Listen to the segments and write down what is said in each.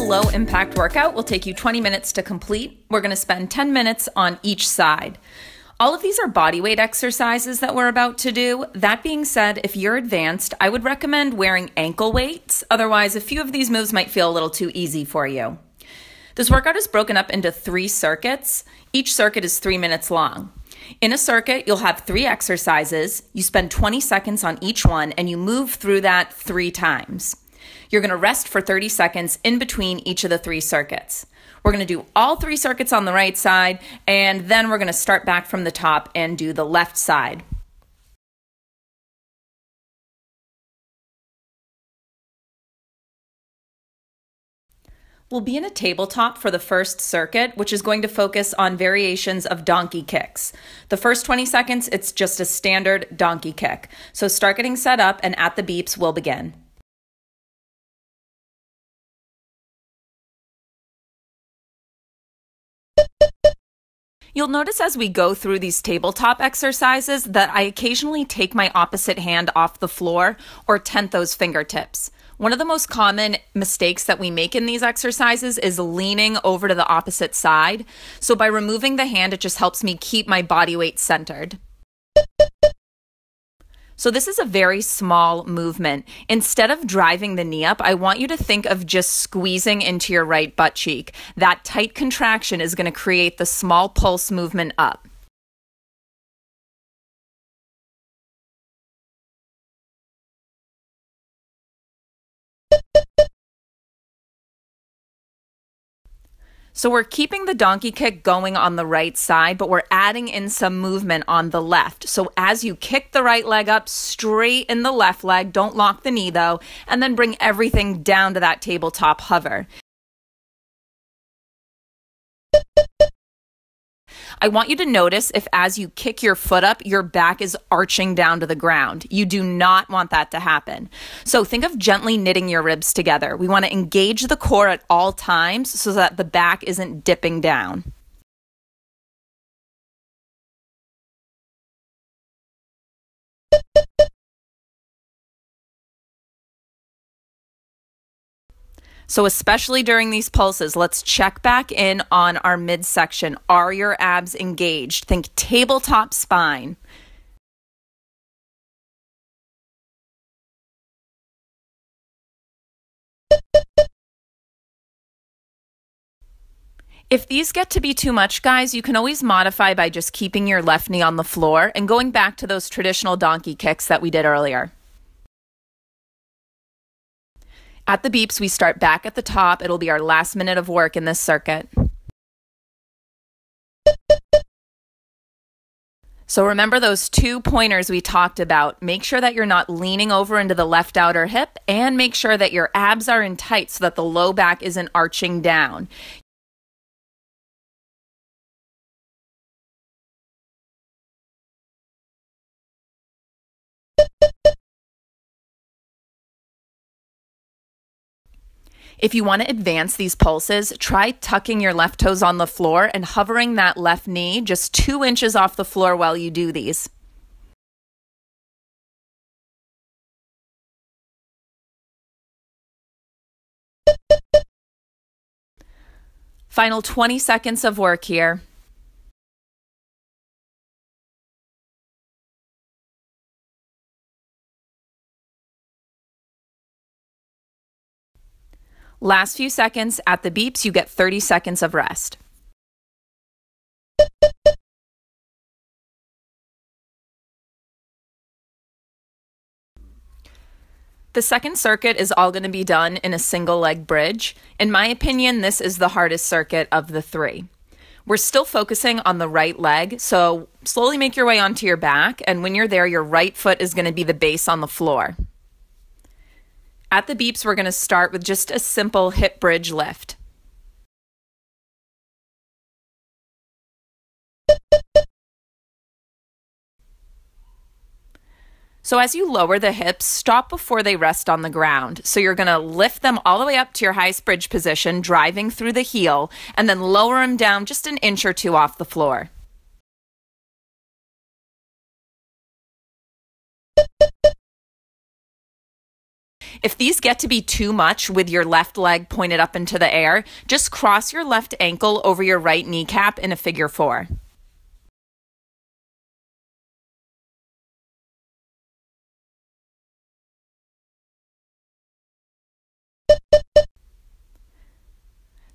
low-impact workout will take you 20 minutes to complete. We're going to spend 10 minutes on each side. All of these are body weight exercises that we're about to do. That being said, if you're advanced, I would recommend wearing ankle weights. Otherwise, a few of these moves might feel a little too easy for you. This workout is broken up into 3 circuits. Each circuit is 3 minutes long. In a circuit, you'll have 3 exercises. You spend 20 seconds on each one, and you move through that 3 times. You're going to rest for 30 seconds in between each of the 3 circuits. We're going to do all 3 circuits on the right side, and then we're going to start back from the top and do the left side. We'll be in a tabletop for the first circuit, which is going to focus on variations of donkey kicks. The first 20 seconds, it's just a standard donkey kick. So start getting set up, and at the beeps, we'll begin. You'll notice as we go through these tabletop exercises that I occasionally take my opposite hand off the floor or tent those fingertips. One of the most common mistakes that we make in these exercises is leaning over to the opposite side. So by removing the hand, it just helps me keep my body weight centered. So this is a very small movement. Instead of driving the knee up, I want you to think of just squeezing into your right butt cheek. That tight contraction is going to create the small pulse movement up. So we're keeping the donkey kick going on the right side, but we're adding in some movement on the left. So as you kick the right leg up, straighten the left leg, don't lock the knee though, and then bring everything down to that tabletop hover. I want you to notice if as you kick your foot up, your back is arching down to the ground. You do not want that to happen. So think of gently knitting your ribs together. We want to engage the core at all times so that the back isn't dipping down. So especially during these pulses, let's check back in on our midsection. Are your abs engaged? Think tabletop spine. If these get to be too much, guys, you can always modify by just keeping your left knee on the floor and going back to those traditional donkey kicks that we did earlier. At the beeps, we start back at the top. It'll be our last minute of work in this circuit. So remember those 2 pointers we talked about. Make sure that you're not leaning over into the left outer hip, and make sure that your abs are in tight so that the low back isn't arching down. If you want to advance these pulses, try tucking your left toes on the floor and hovering that left knee just 2 inches off the floor while you do these. Final 20 seconds of work here. Last few seconds. At the beeps, you get 30 seconds of rest. The second circuit is all going to be done in a single leg bridge. In my opinion, this is the hardest circuit of the 3. We're still focusing on the right leg, so slowly make your way onto your back, and when you're there, your right foot is going to be the base on the floor. At the beeps, we're going to start with just a simple hip bridge lift. So as you lower the hips, stop before they rest on the ground. So you're going to lift them all the way up to your highest bridge position, driving through the heel, and then lower them down just an inch or 2 off the floor. If these get to be too much with your left leg pointed up into the air, just cross your left ankle over your right kneecap in a figure 4.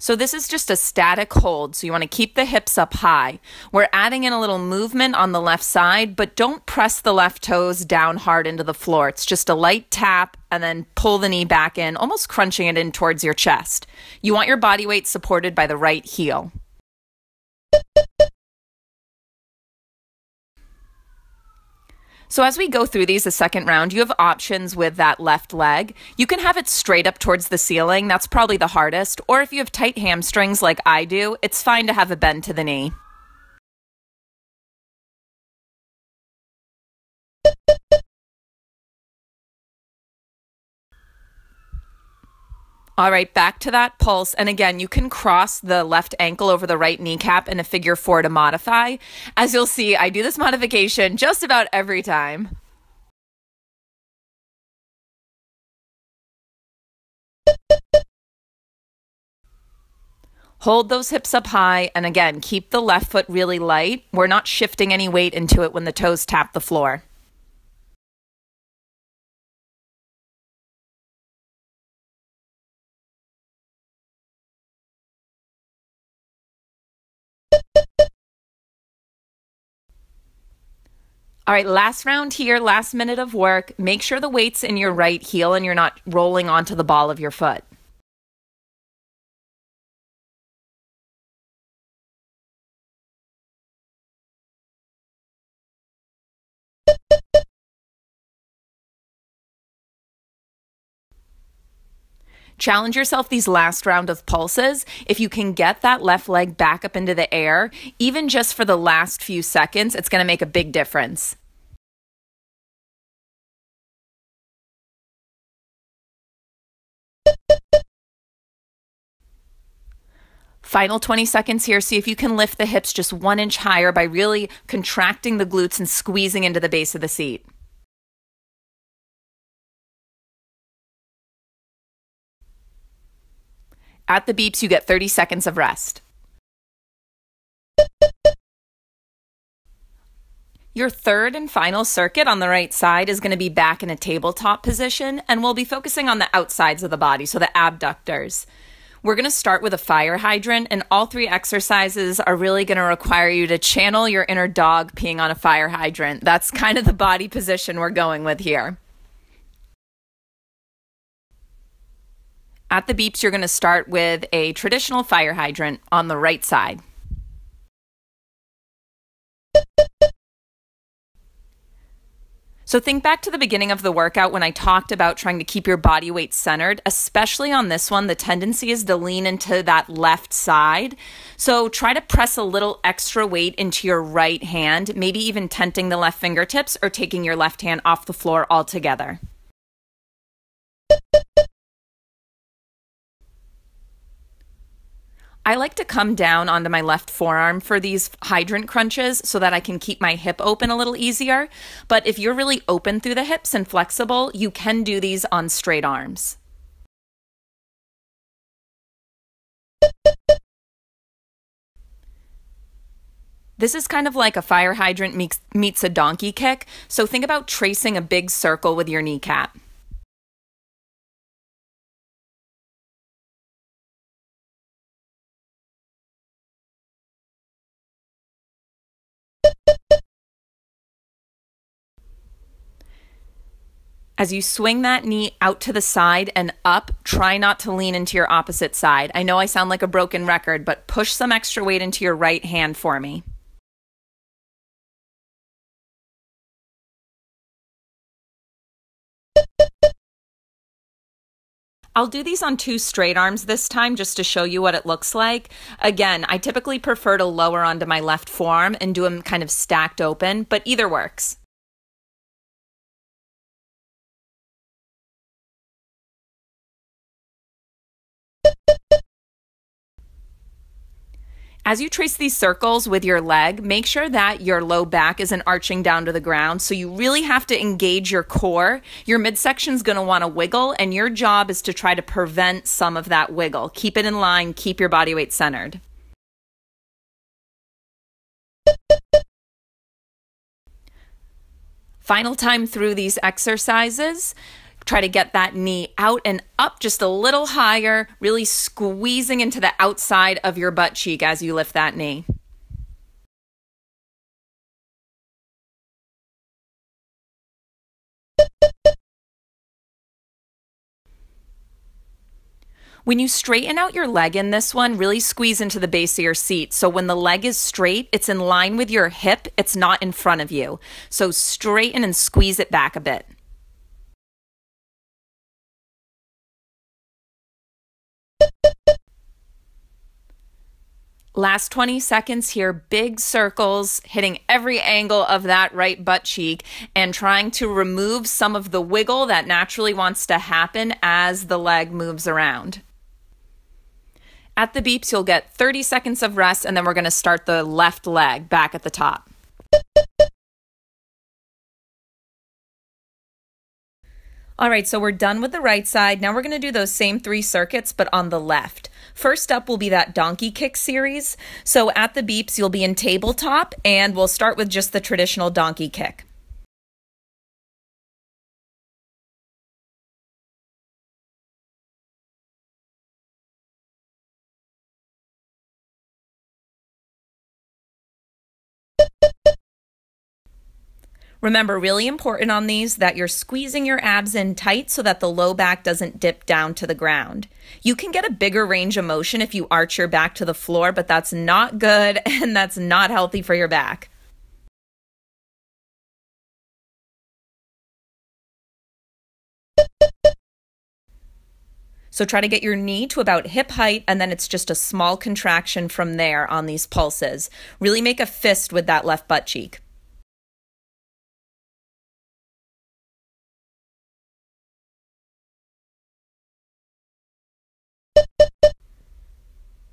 So this is just a static hold, so you want to keep the hips up high. We're adding in a little movement on the left side, but don't press the left toes down hard into the floor. It's just a light tap and then pull the knee back in, almost crunching it in towards your chest. You want your body weight supported by the right heel. So as we go through these a second round, you have options with that left leg. You can have it straight up towards the ceiling. That's probably the hardest. Or if you have tight hamstrings like I do, it's fine to have a bend to the knee. All right, back to that pulse. And again, you can cross the left ankle over the right kneecap in a figure 4 to modify. As you'll see, I do this modification just about every time. Hold those hips up high, and again, keep the left foot really light. We're not shifting any weight into it when the toes tap the floor. All right, last round here, last minute of work. Make sure the weight's in your right heel and you're not rolling onto the ball of your foot. Challenge yourself these last round of pulses. If you can get that left leg back up into the air, even just for the last few seconds, it's going to make a big difference. Final 20 seconds here. See if you can lift the hips just 1 inch higher by really contracting the glutes and squeezing into the base of the seat. At the beeps, you get 30 seconds of rest. Your third and final circuit on the right side is going to be back in a tabletop position, and we'll be focusing on the outsides of the body, so the abductors. We're going to start with a fire hydrant, and all 3 exercises are really going to require you to channel your inner dog peeing on a fire hydrant. That's kind of the body position we're going with here. At the beeps, you're going to start with a traditional fire hydrant on the right side. So think back to the beginning of the workout when I talked about trying to keep your body weight centered, especially on this one. The tendency is to lean into that left side. So try to press a little extra weight into your right hand, maybe even tenting the left fingertips or taking your left hand off the floor altogether. I like to come down onto my left forearm for these hydrant crunches so that I can keep my hip open a little easier. But if you're really open through the hips and flexible, you can do these on straight arms. This is kind of like a fire hydrant meets a donkey kick. So think about tracing a big circle with your kneecap. As you swing that knee out to the side and up, try not to lean into your opposite side. I know I sound like a broken record, but push some extra weight into your right hand for me. I'll do these on 2 straight arms this time just to show you what it looks like. Again, I typically prefer to lower onto my left forearm and do them kind of stacked open, but either works. As you trace these circles with your leg, make sure that your low back isn't arching down to the ground. So you really have to engage your core. Your midsection is going to want to wiggle, and your job is to try to prevent some of that wiggle. Keep it in line, keep your body weight centered. Final time through these exercises. Try to get that knee out and up just a little higher, really squeezing into the outside of your butt cheek as you lift that knee. When you straighten out your leg in this one, really squeeze into the base of your seat. So when the leg is straight, it's in line with your hip, it's not in front of you. So straighten and squeeze it back a bit. Last 20 seconds here, big circles, hitting every angle of that right butt cheek and trying to remove some of the wiggle that naturally wants to happen as the leg moves around. At the beeps, you'll get 30 seconds of rest, and then we're going to start the left leg back at the top. All right, so we're done with the right side. Now we're going to do those same 3 circuits, but on the left. First up will be that donkey kick series. So at the beeps, you'll be in tabletop, and we'll start with just the traditional donkey kick. Remember, really important on these that you're squeezing your abs in tight so that the low back doesn't dip down to the ground. You can get a bigger range of motion if you arch your back to the floor, but that's not good and that's not healthy for your back. So try to get your knee to about hip height, and then it's just a small contraction from there on these pulses. Really make a fist with that left butt cheek.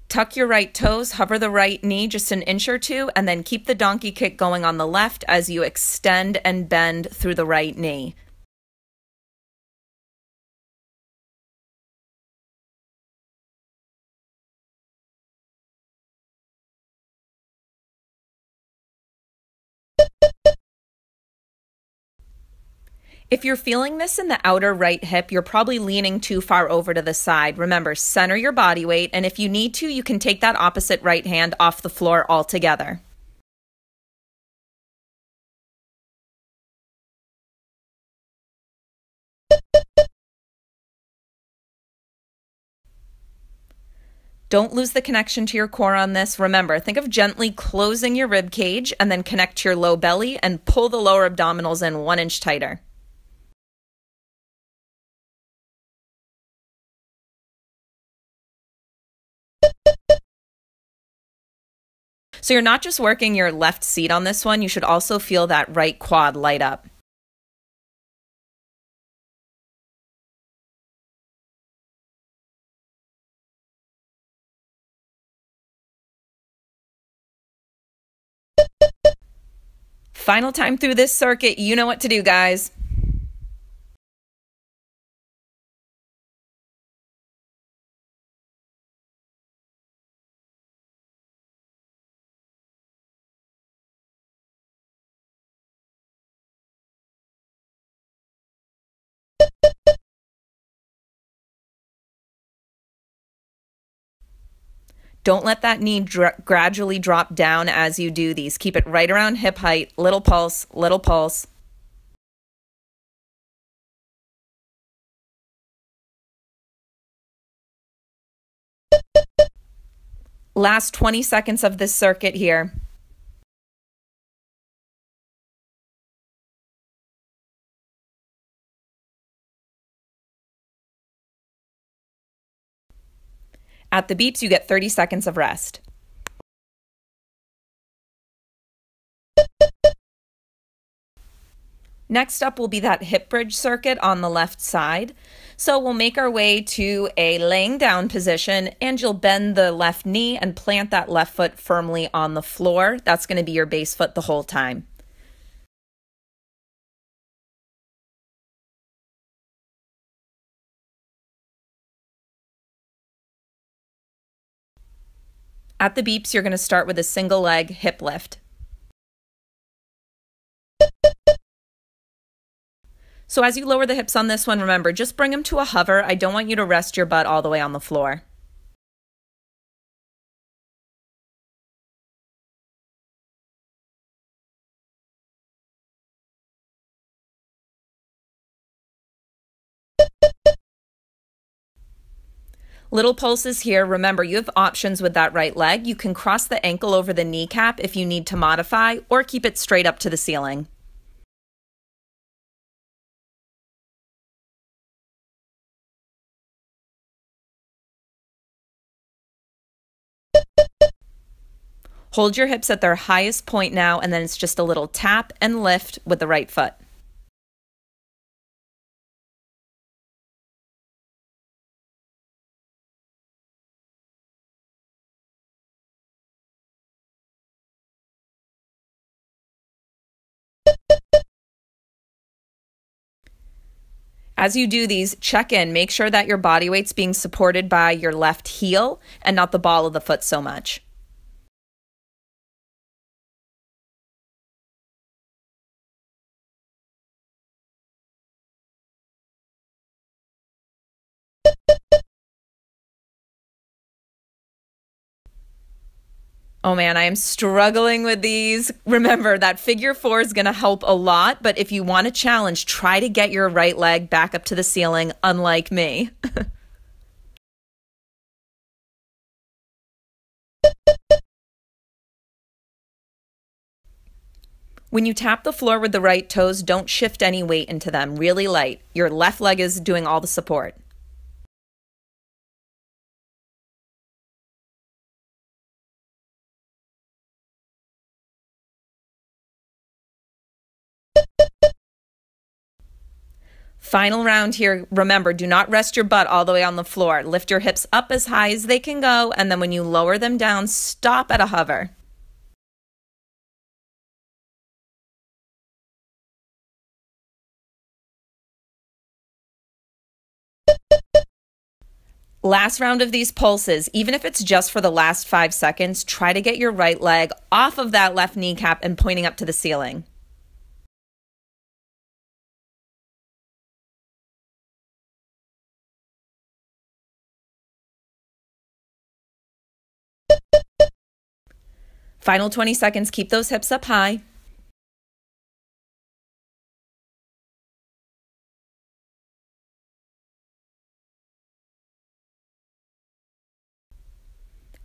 Tuck your right toes, hover the right knee just an inch or two, and then keep the donkey kick going on the left as you extend and bend through the right knee. If you're feeling this in the outer right hip, you're probably leaning too far over to the side. Remember, center your body weight, and if you need to, you can take that opposite right hand off the floor altogether. Don't lose the connection to your core on this. Remember, think of gently closing your rib cage and then connect to your low belly and pull the lower abdominals in 1 inch tighter. So you're not just working your left seat on this one, you should also feel that right quad light up. Final time through this circuit, you know what to do, guys. Don't let that knee gradually drop down as you do these. Keep it right around hip height, little pulse, little pulse. Last 20 seconds of this circuit here. At the beeps, you get 30 seconds of rest. Next up will be that hip bridge circuit on the left side. So we'll make our way to a laying down position, and you'll bend the left knee and plant that left foot firmly on the floor. That's going to be your base foot the whole time. At the beeps, you're going to start with a single leg hip lift. So as you lower the hips on this one, remember, just bring them to a hover. I don't want you to rest your butt all the way on the floor. Little pulses here. Remember, you have options with that right leg. You can cross the ankle over the kneecap if you need to modify, or keep it straight up to the ceiling. Hold your hips at their highest point now, and then it's just a little tap and lift with the right foot. As you do these, check in. Make sure that your body weight's being supported by your left heel and not the ball of the foot so much. Oh man, I am struggling with these. Remember that figure four is going to help a lot, but if you want a challenge, try to get your right leg back up to the ceiling, unlike me. When you tap the floor with the right toes, don't shift any weight into them, really light. Your left leg is doing all the support. Final round here. Remember, do not rest your butt all the way on the floor. Lift your hips up as high as they can go, and then when you lower them down, stop at a hover. Last round of these pulses, even if it's just for the last 5 seconds, try to get your right leg off of that left kneecap and pointing up to the ceiling. Final 20 seconds, keep those hips up high.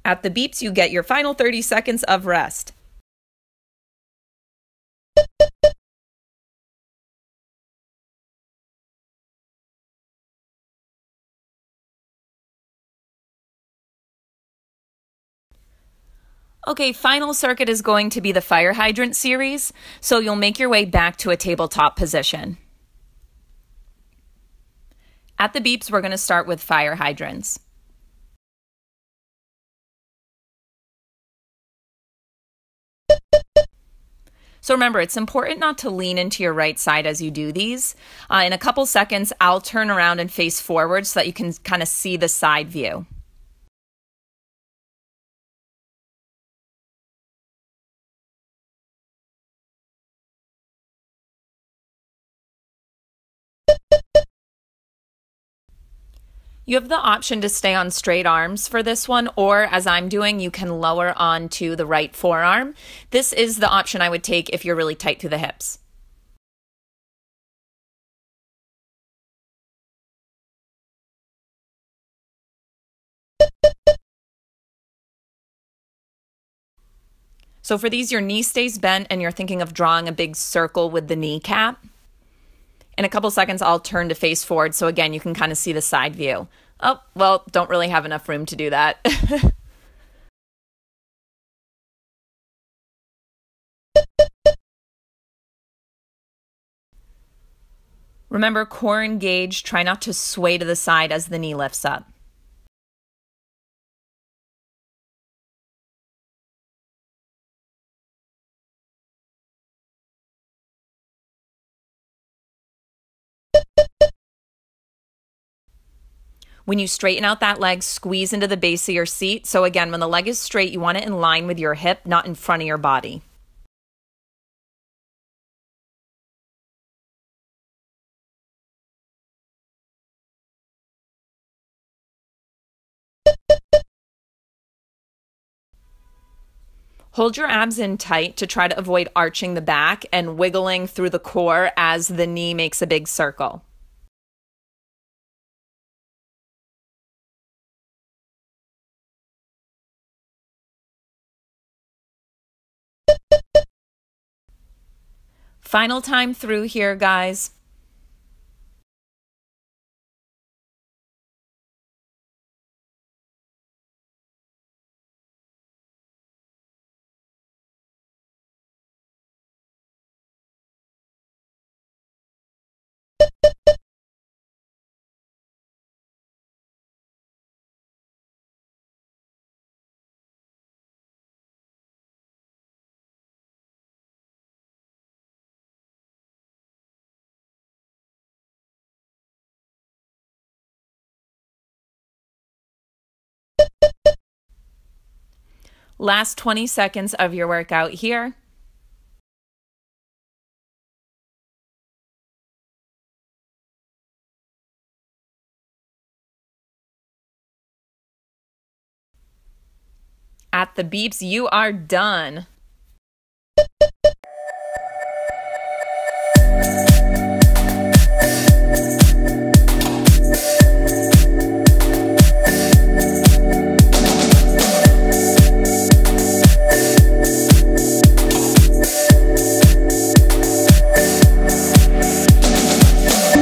At the beeps, you get your final 30 seconds of rest. Okay, final circuit is going to be the fire hydrant series, so you'll make your way back to a tabletop position. At the beeps, we're going to start with fire hydrants. So remember, it's important not to lean into your right side as you do these. In a couple seconds, I'll turn around and face forward so that you can kind of see the side view. You have the option to stay on straight arms for this one, or as I'm doing, you can lower onto the right forearm. This is the option I would take if you're really tight through the hips. So for these, your knee stays bent and you're thinking of drawing a big circle with the kneecap. In a couple seconds, I'll turn to face forward. So again, you can kind of see the side view. Oh, well, don't really have enough room to do that. Remember, core engaged. Try not to sway to the side as the knee lifts up. When you straighten out that leg, squeeze into the base of your seat. So again, when the leg is straight, you want it in line with your hip, not in front of your body. Hold your abs in tight to try to avoid arching the back and wiggling through the core as the knee makes a big circle. Final time through here, guys. Last 20 seconds of your workout here. At the beeps, you are done.